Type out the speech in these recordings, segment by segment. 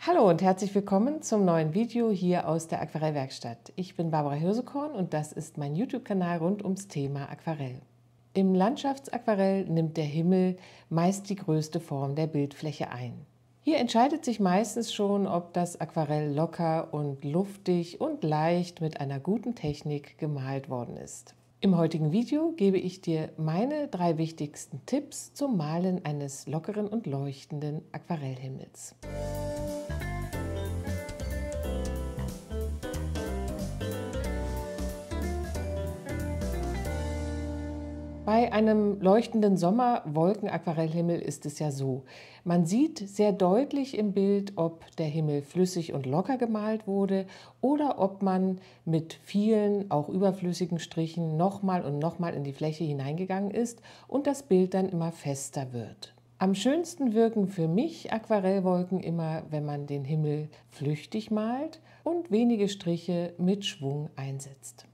Hallo und herzlich willkommen zum neuen Video hier aus der Aquarellwerkstatt. Ich bin Barbara Hirsekorn und das ist mein YouTube-Kanal rund ums Thema Aquarell. Im Landschaftsaquarell nimmt der Himmel meist die größte Form der Bildfläche ein. Hier entscheidet sich meistens schon, ob das Aquarell locker und luftig und leicht mit einer guten Technik gemalt worden ist. Im heutigen Video gebe ich dir meine 3 wichtigsten Tipps zum Malen eines lockeren und leuchtenden Aquarellhimmels. Bei einem leuchtenden Sommer-Wolken-Aquarellhimmel ist es ja so. Man sieht sehr deutlich im Bild, ob der Himmel flüssig und locker gemalt wurde oder ob man mit vielen, auch überflüssigen Strichen nochmal und nochmal in die Fläche hineingegangen ist und das Bild dann immer fester wird. Am schönsten wirken für mich Aquarellwolken immer, wenn man den Himmel flüchtig malt und wenige Striche mit Schwung einsetzt.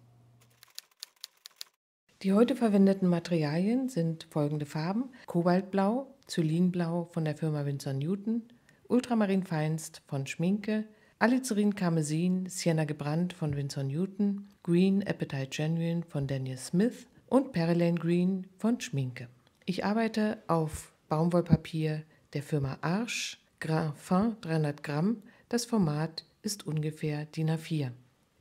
Die heute verwendeten Materialien sind folgende Farben: Kobaltblau, Zylinblau von der Firma Winsor & Newton, Ultramarin Feinst von Schminke, Alizarin Karmesin Sienna gebrannt von Winsor & Newton, Green Appetite Genuine von Daniel Smith und Perylane Green von Schminke. Ich arbeite auf Baumwollpapier der Firma Arches, Grain Fin 300 Gramm. Das Format ist ungefähr DIN A4.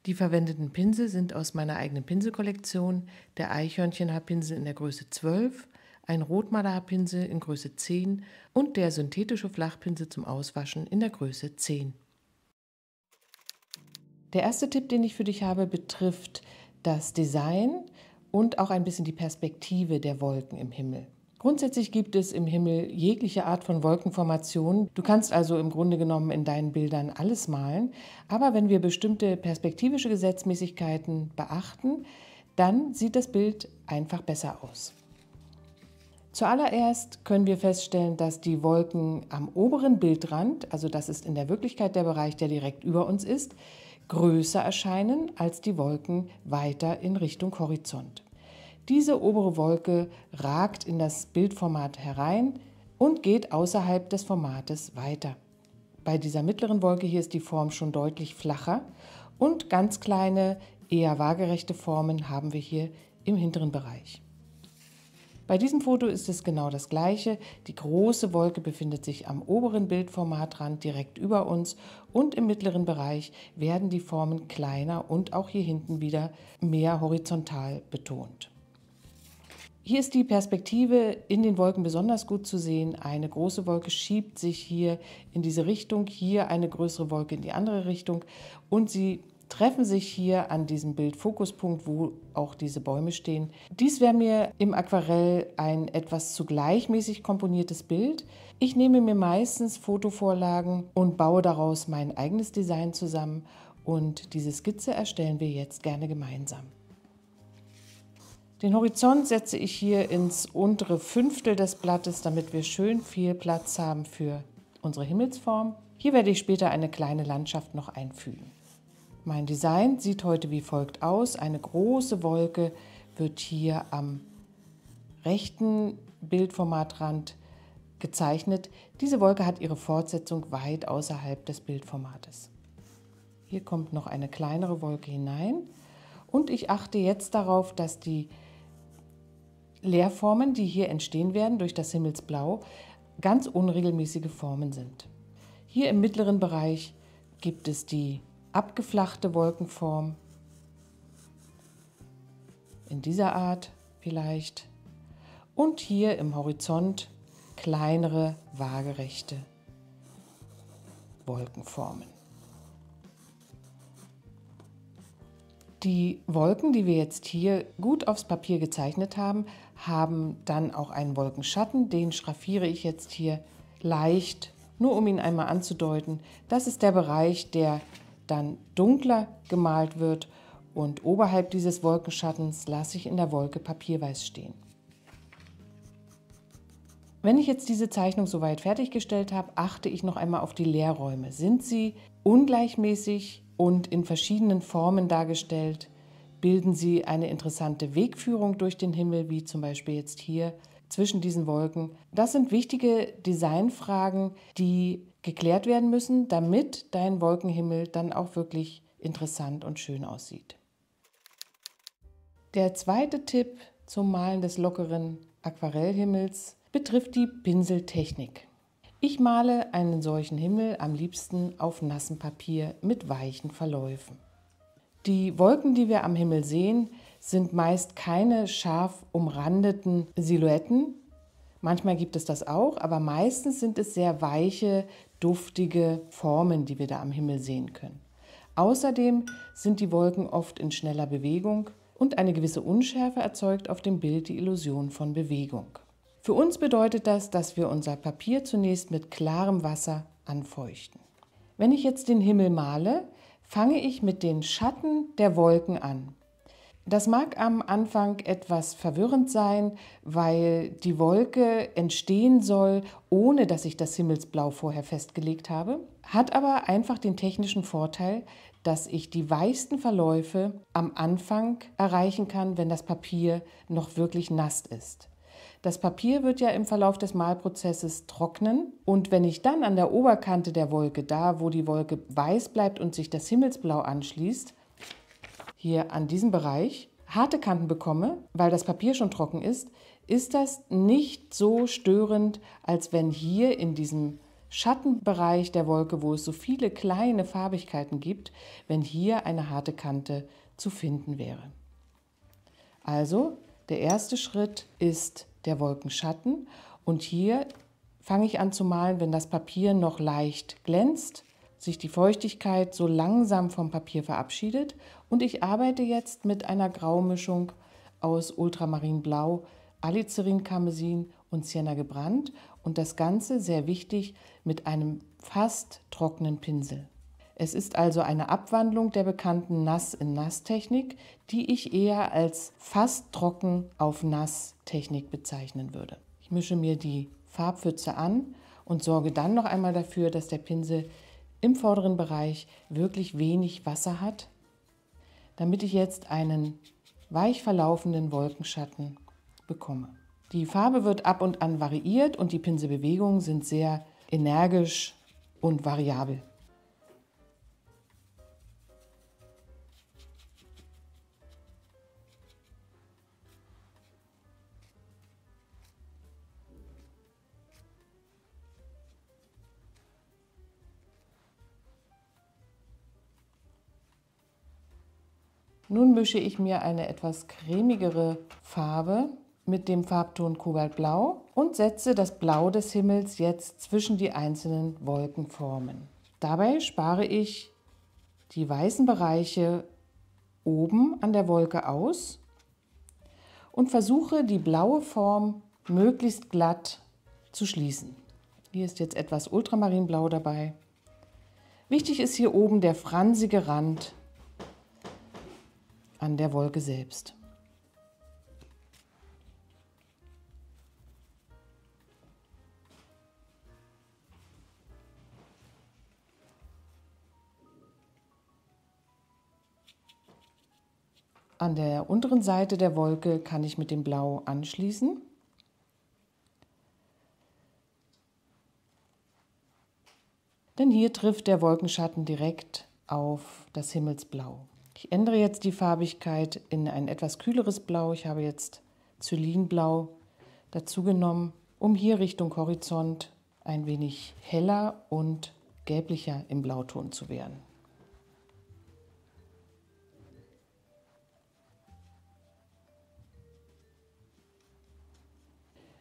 Die verwendeten Pinsel sind aus meiner eigenen Pinselkollektion: der Eichhörnchenhaarpinsel in der Größe 12, ein Rotmalerhaarpinsel in Größe 10 und der synthetische Flachpinsel zum Auswaschen in der Größe 10. Der erste Tipp, den ich für dich habe, betrifft das Design und auch ein bisschen die Perspektive der Wolken im Himmel. Grundsätzlich gibt es im Himmel jegliche Art von Wolkenformation. Du kannst also im Grunde genommen in deinen Bildern alles malen. Aber wenn wir bestimmte perspektivische Gesetzmäßigkeiten beachten, dann sieht das Bild einfach besser aus. Zuallererst können wir feststellen, dass die Wolken am oberen Bildrand, also das ist in der Wirklichkeit der Bereich, der direkt über uns ist, größer erscheinen als die Wolken weiter in Richtung Horizont. Diese obere Wolke ragt in das Bildformat herein und geht außerhalb des Formates weiter. Bei dieser mittleren Wolke hier ist die Form schon deutlich flacher und ganz kleine, eher waagerechte Formen haben wir hier im hinteren Bereich. Bei diesem Foto ist es genau das Gleiche. Die große Wolke befindet sich am oberen Bildformatrand direkt über uns und im mittleren Bereich werden die Formen kleiner und auch hier hinten wieder mehr horizontal betont. Hier ist die Perspektive in den Wolken besonders gut zu sehen. Eine große Wolke schiebt sich hier in diese Richtung, hier eine größere Wolke in die andere Richtung und sie treffen sich hier an diesem Bildfokuspunkt, wo auch diese Bäume stehen. Dies wäre mir im Aquarell ein etwas zu gleichmäßig komponiertes Bild. Ich nehme mir meistens Fotovorlagen und baue daraus mein eigenes Design zusammen und diese Skizze erstellen wir jetzt gerne gemeinsam. Den Horizont setze ich hier ins untere Fünftel des Blattes, damit wir schön viel Platz haben für unsere Himmelsform. Hier werde ich später eine kleine Landschaft noch einfügen. Mein Design sieht heute wie folgt aus. Eine große Wolke wird hier am rechten Bildformatrand gezeichnet. Diese Wolke hat ihre Fortsetzung weit außerhalb des Bildformates. Hier kommt noch eine kleinere Wolke hinein und ich achte jetzt darauf, dass die Leerformen, die hier entstehen werden durch das Himmelsblau, ganz unregelmäßige Formen sind. Hier im mittleren Bereich gibt es die abgeflachte Wolkenform, in dieser Art vielleicht, und hier im Horizont kleinere, waagerechte Wolkenformen. Die Wolken, die wir jetzt hier gut aufs Papier gezeichnet haben, haben dann auch einen Wolkenschatten. Den schraffiere ich jetzt hier leicht, nur um ihn einmal anzudeuten. Das ist der Bereich, der dann dunkler gemalt wird und oberhalb dieses Wolkenschattens lasse ich in der Wolke papierweiß stehen. Wenn ich jetzt diese Zeichnung soweit fertiggestellt habe, achte ich noch einmal auf die Leerräume. Sind sie ungleichmäßig und in verschiedenen Formen dargestellt, bilden sie eine interessante Wegführung durch den Himmel, wie zum Beispiel jetzt hier zwischen diesen Wolken. Das sind wichtige Designfragen, die geklärt werden müssen, damit dein Wolkenhimmel dann auch wirklich interessant und schön aussieht. Der zweite Tipp zum Malen des lockeren Aquarellhimmels betrifft die Pinseltechnik. Ich male einen solchen Himmel am liebsten auf nassem Papier mit weichen Verläufen. Die Wolken, die wir am Himmel sehen, sind meist keine scharf umrandeten Silhouetten. Manchmal gibt es das auch, aber meistens sind es sehr weiche, duftige Formen, die wir da am Himmel sehen können. Außerdem sind die Wolken oft in schneller Bewegung und eine gewisse Unschärfe erzeugt auf dem Bild die Illusion von Bewegung. Für uns bedeutet das, dass wir unser Papier zunächst mit klarem Wasser anfeuchten. Wenn ich jetzt den Himmel male, fange ich mit den Schatten der Wolken an. Das mag am Anfang etwas verwirrend sein, weil die Wolke entstehen soll, ohne dass ich das Himmelsblau vorher festgelegt habe, hat aber einfach den technischen Vorteil, dass ich die weichsten Verläufe am Anfang erreichen kann, wenn das Papier noch wirklich nass ist. Das Papier wird ja im Verlauf des Malprozesses trocknen und wenn ich dann an der Oberkante der Wolke, da wo die Wolke weiß bleibt und sich das Himmelsblau anschließt, hier an diesem Bereich, harte Kanten bekomme, weil das Papier schon trocken ist das nicht so störend, als wenn hier in diesem Schattenbereich der Wolke, wo es so viele kleine Farbigkeiten gibt, wenn hier eine harte Kante zu finden wäre. Also, der erste Schritt ist der Wolkenschatten und hier fange ich an zu malen, wenn das Papier noch leicht glänzt, sich die Feuchtigkeit so langsam vom Papier verabschiedet und ich arbeite jetzt mit einer Graumischung aus Ultramarinblau, Alizarin-Karmesin und Sienna gebrannt und das Ganze, sehr wichtig, mit einem fast trockenen Pinsel. Es ist also eine Abwandlung der bekannten Nass-in-Nass-Technik, die ich eher als fast trocken auf Nass-Technik bezeichnen würde. Ich mische mir die Farbpfütze an und sorge dann noch einmal dafür, dass der Pinsel im vorderen Bereich wirklich wenig Wasser hat, damit ich jetzt einen weich verlaufenden Wolkenschatten bekomme. Die Farbe wird ab und an variiert und die Pinselbewegungen sind sehr energisch und variabel. Nun mische ich mir eine etwas cremigere Farbe mit dem Farbton Kobaltblau und setze das Blau des Himmels jetzt zwischen die einzelnen Wolkenformen. Dabei spare ich die weißen Bereiche oben an der Wolke aus und versuche die blaue Form möglichst glatt zu schließen. Hier ist jetzt etwas Ultramarinblau dabei. Wichtig ist hier oben der fransige Rand an der Wolke selbst. An der unteren Seite der Wolke kann ich mit dem Blau anschließen. Denn hier trifft der Wolkenschatten direkt auf das Himmelsblau. Ich ändere jetzt die Farbigkeit in ein etwas kühleres Blau. Ich habe jetzt Zylinblau dazu genommen, um hier Richtung Horizont ein wenig heller und gelblicher im Blauton zu werden.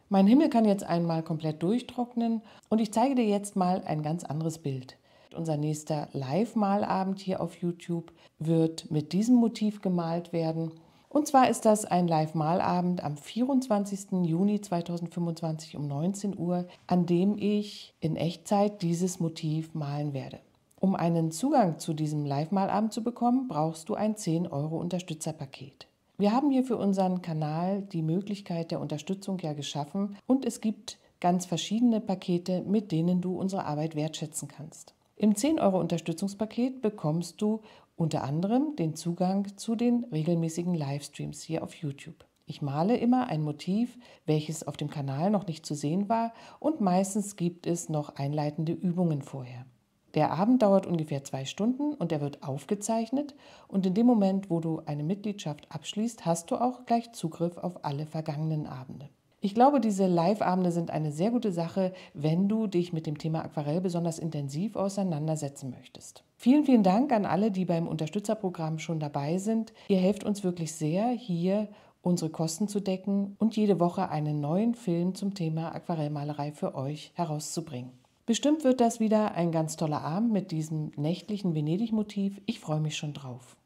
Mein Himmel kann jetzt einmal komplett durchtrocknen und ich zeige dir jetzt mal ein ganz anderes Bild. Unser nächster Live-Malabend hier auf YouTube wird mit diesem Motiv gemalt werden. Und zwar ist das ein Live-Malabend am 24. Juni 2025 um 19 Uhr, an dem ich in Echtzeit dieses Motiv malen werde. Um einen Zugang zu diesem Live-Malabend zu bekommen, brauchst du ein 10€ Unterstützerpaket. Wir haben hier für unseren Kanal die Möglichkeit der Unterstützung ja geschaffen und es gibt ganz verschiedene Pakete, mit denen du unsere Arbeit wertschätzen kannst. Im 10€ Unterstützungspaket bekommst du unter anderem den Zugang zu den regelmäßigen Livestreams hier auf YouTube. Ich male immer ein Motiv, welches auf dem Kanal noch nicht zu sehen war, und meistens gibt es noch einleitende Übungen vorher. Der Abend dauert ungefähr 2 Stunden und er wird aufgezeichnet, und in dem Moment, wo du eine Mitgliedschaft abschließt, hast du auch gleich Zugriff auf alle vergangenen Abende. Ich glaube, diese Live-Abende sind eine sehr gute Sache, wenn du dich mit dem Thema Aquarell besonders intensiv auseinandersetzen möchtest. Vielen, vielen Dank an alle, die beim Unterstützerprogramm schon dabei sind. Ihr helft uns wirklich sehr, hier unsere Kosten zu decken und jede Woche einen neuen Film zum Thema Aquarellmalerei für euch herauszubringen. Bestimmt wird das wieder ein ganz toller Abend mit diesem nächtlichen Venedig-Motiv. Ich freue mich schon drauf.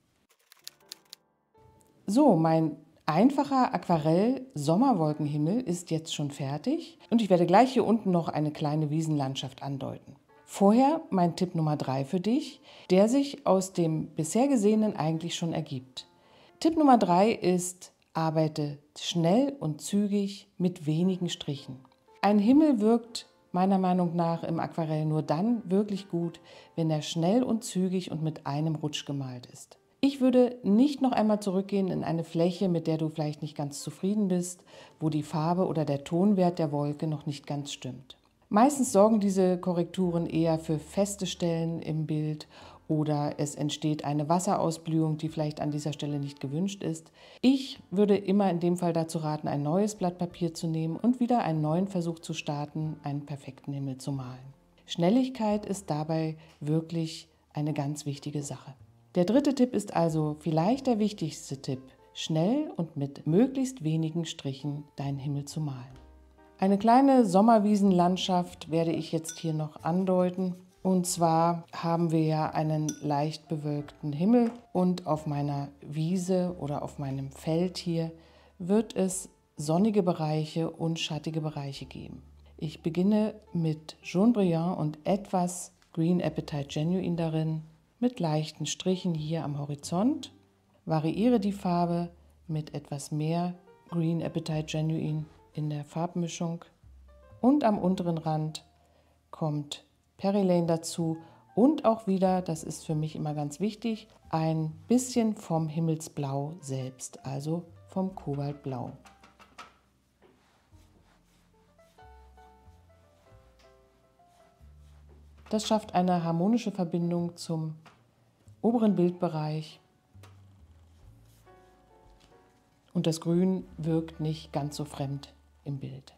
So, mein einfacher Aquarell-Sommerwolkenhimmel ist jetzt schon fertig und ich werde gleich hier unten noch eine kleine Wiesenlandschaft andeuten. Vorher mein Tipp Nummer 3 für dich, der sich aus dem bisher Gesehenen eigentlich schon ergibt. Tipp Nummer 3 ist: Arbeite schnell und zügig mit wenigen Strichen. Ein Himmel wirkt meiner Meinung nach im Aquarell nur dann wirklich gut, wenn er schnell und zügig und mit einem Rutsch gemalt ist. Ich würde nicht noch einmal zurückgehen in eine Fläche, mit der du vielleicht nicht ganz zufrieden bist, wo die Farbe oder der Tonwert der Wolke noch nicht ganz stimmt. Meistens sorgen diese Korrekturen eher für feste Stellen im Bild oder es entsteht eine Wasserausblühung, die vielleicht an dieser Stelle nicht gewünscht ist. Ich würde immer in dem Fall dazu raten, ein neues Blatt Papier zu nehmen und wieder einen neuen Versuch zu starten, einen perfekten Himmel zu malen. Schnelligkeit ist dabei wirklich eine ganz wichtige Sache. Der 3. Tipp ist also vielleicht der wichtigste Tipp: Schnell und mit möglichst wenigen Strichen deinen Himmel zu malen. Eine kleine Sommerwiesenlandschaft werde ich jetzt hier noch andeuten. Und zwar haben wir ja einen leicht bewölkten Himmel und auf meiner Wiese oder auf meinem Feld hier wird es sonnige Bereiche und schattige Bereiche geben. Ich beginne mit Jaune Brillant und etwas Green Apatite Genuine darin, mit leichten Strichen hier am Horizont, variiere die Farbe mit etwas mehr Green Apatite Genuine in der Farbmischung und am unteren Rand kommt Perilane dazu und auch wieder, das ist für mich immer ganz wichtig, ein bisschen vom Himmelsblau selbst, also vom Kobaltblau. Das schafft eine harmonische Verbindung zum oberen Bildbereich und das Grün wirkt nicht ganz so fremd im Bild.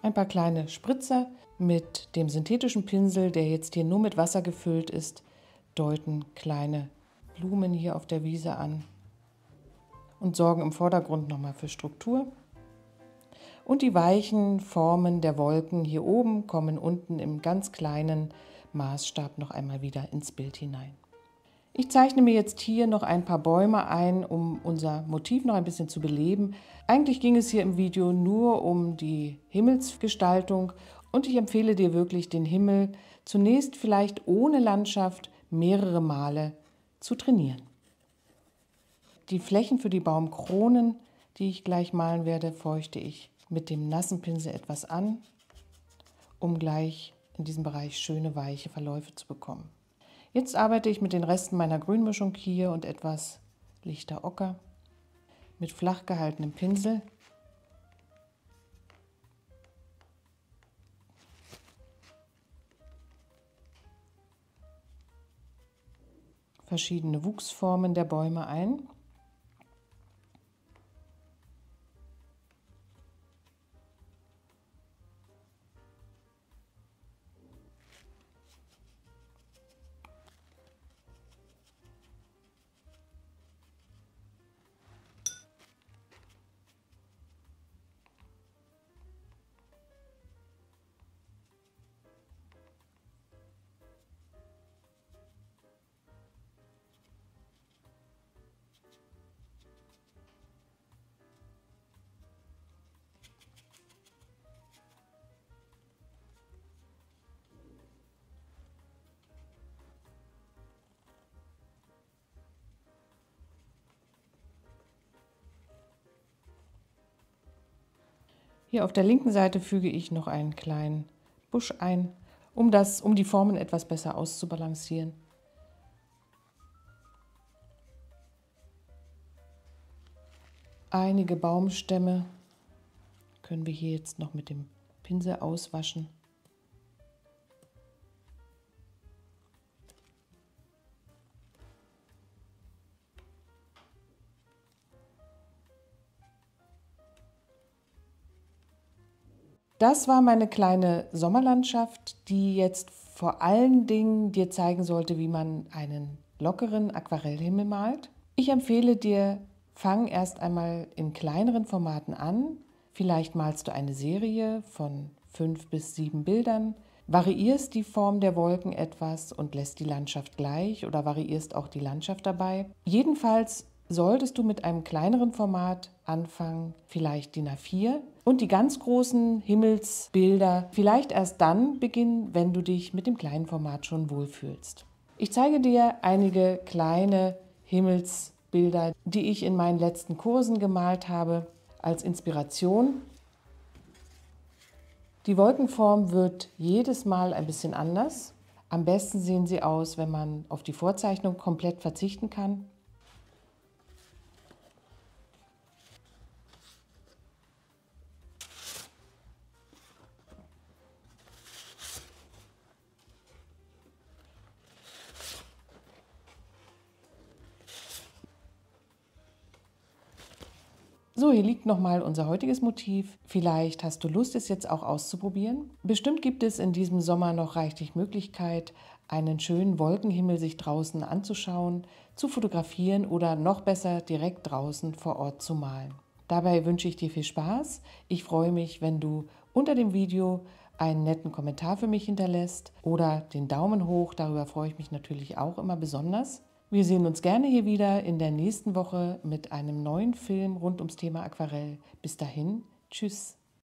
Ein paar kleine Spritzer mit dem synthetischen Pinsel, der jetzt hier nur mit Wasser gefüllt ist, deuten kleine Blumen hier auf der Wiese an und sorgen im Vordergrund nochmal für Struktur. Und die weichen Formen der Wolken hier oben kommen unten im ganz kleinen Maßstab noch einmal wieder ins Bild hinein. Ich zeichne mir jetzt hier noch ein paar Bäume ein, um unser Motiv noch ein bisschen zu beleben. Eigentlich ging es hier im Video nur um die Himmelsgestaltung und ich empfehle dir wirklich, den Himmel zunächst vielleicht ohne Landschaft mehrere Male zu trainieren. Die Flächen für die Baumkronen, die ich gleich malen werde, feuchte ich mit dem nassen Pinsel etwas an, um gleich in diesem Bereich schöne weiche Verläufe zu bekommen. Jetzt arbeite ich mit den Resten meiner Grünmischung hier und etwas lichter Ocker mit flach gehaltenem Pinsel. Verschiedene Wuchsformen der Bäume ein. Hier auf der linken Seite füge ich noch einen kleinen Busch ein, um die Formen etwas besser auszubalancieren. Einige Baumstämme können wir hier jetzt noch mit dem Pinsel auswaschen. Das war meine kleine Sommerlandschaft, die jetzt vor allen Dingen dir zeigen sollte, wie man einen lockeren Aquarellhimmel malt. Ich empfehle dir, fang erst einmal in kleineren Formaten an. Vielleicht malst du eine Serie von 5 bis 7 Bildern, variierst die Form der Wolken etwas und lässt die Landschaft gleich oder variierst auch die Landschaft dabei. Jedenfalls solltest du mit einem kleineren Format anfangen, vielleicht DIN A4, und die ganz großen Himmelsbilder vielleicht erst dann beginnen, wenn du dich mit dem kleinen Format schon wohlfühlst. Ich zeige dir einige kleine Himmelsbilder, die ich in meinen letzten Kursen gemalt habe, als Inspiration. Die Wolkenform wird jedes Mal ein bisschen anders. Am besten sehen sie aus, wenn man auf die Vorzeichnung komplett verzichten kann. So, hier liegt nochmal unser heutiges Motiv. Vielleicht hast du Lust, es jetzt auch auszuprobieren. Bestimmt gibt es in diesem Sommer noch reichlich Möglichkeit, einen schönen Wolkenhimmel sich draußen anzuschauen, zu fotografieren oder noch besser direkt draußen vor Ort zu malen. Dabei wünsche ich dir viel Spaß. Ich freue mich, wenn du unter dem Video einen netten Kommentar für mich hinterlässt oder den Daumen hoch. Darüber freue ich mich natürlich auch immer besonders. Wir sehen uns gerne hier wieder in der nächsten Woche mit einem neuen Film rund ums Thema Aquarell. Bis dahin, tschüss.